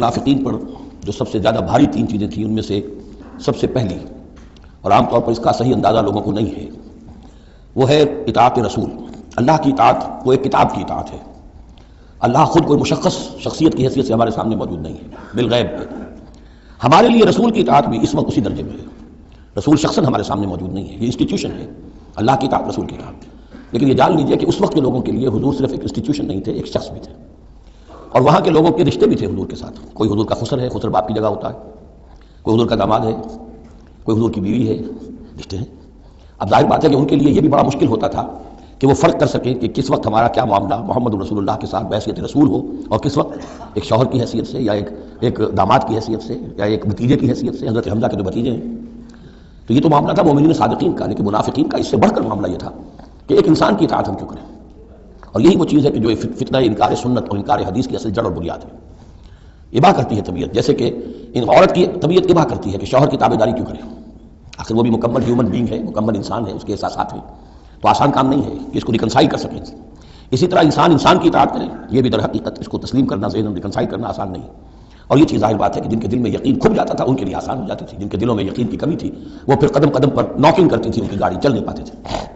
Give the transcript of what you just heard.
منافقین پر جو سب سے زیادہ بھاری تین چیزیں تھیں ان میں سے سب سے پہلی، اور عام طور پر اس کا صحیح اندازہ لوگوں کو نہیں ہے، وہ ہے اطاعت رسول۔ اللہ کی اطاعت وہ ایک کتاب کی اطاعت ہے۔ اللہ خود کوئی مشخص شخصیت کی حیثیت سے ہمارے سامنے موجود نہیں ہے، بالغیب ہے۔ ہمارے لیے رسول کی اطاعت بھی اس وقت اسی درجے میں ہے۔ رسول شخصاً ہمارے سامنے موجود نہیں ہے، یہ انسٹیٹیوشن ہے، اللہ کی اطاعت رسول کی اطاعت۔ لیکن یہ جان لیجئے کہ اس وقت کے لوگوں کے لیے حضور صرف ایک انسٹیٹیوشن نہیں تھے، ایک شخص بھی تھے، اور وہاں کے لوگوں کے رشتے بھی تھے حضور کے ساتھ۔ کوئی حضور کا خسر ہے، خسر باپ کی جگہ ہوتا ہے، کوئی حضور کا داماد ہے، کوئی حضور کی بیوی ہے، رشتے ہیں۔ اب ظاہر بات ہے کہ ان کے لیے یہ بھی بڑا مشکل ہوتا تھا کہ وہ فرق کر سکیں کہ کس وقت ہمارا کیا معاملہ محمد رسول اللہ کے ساتھ بحیثیت رسول ہو، اور کس وقت ایک شوہر کی حیثیت سے، یا ایک داماد کی حیثیت سے، یا ایک بھتیجے کی حیثیت سے۔ حضرت حمزہ کے جو بھتیجے ہیں، تو یہ تو معاملہ تھا مومنین صادقین کا، لیکن منافقین کا اس سے بڑھ کر معاملہ یہ تھا کہ ایک انسان کی اطاعت ہم کیوں کریں؟ اور یہی وہ چیز ہے کہ جو فتنہ انکار سنت اور انکار حدیث کی اصل جڑ اور بنیاد ہے۔ اباہ کرتی ہے طبیعت، جیسے کہ ان عورت کی طبیعت اباہ کرتی ہے کہ شوہر کی تابعداری کیوں کرے؟ آخر وہ بھی مکمل ہیومن بینگ ہے، مکمل انسان ہے، اس کے احساسات ہیں، تو آسان کام نہیں ہے کہ اس کو ریکنسائل کر سکیں۔ اسی طرح انسان کی اطاعت کرے، یہ بھی در حقیقت اس کو تسلیم کرنا، ذہن ریکنسائل کرنا آسان نہیں۔ اور یہ چیز ظاہر بات ہے کہ جن کے دل میں یقین کھل جاتا تھا ان کے لیے آسان ہو جاتی تھی، جن کے دلوں میں یقین کی کمی تھی وہ پھر قدم قدم پر ناکنگ کرتی تھی، ان کی گاڑی چل نہیں پاتے تھے۔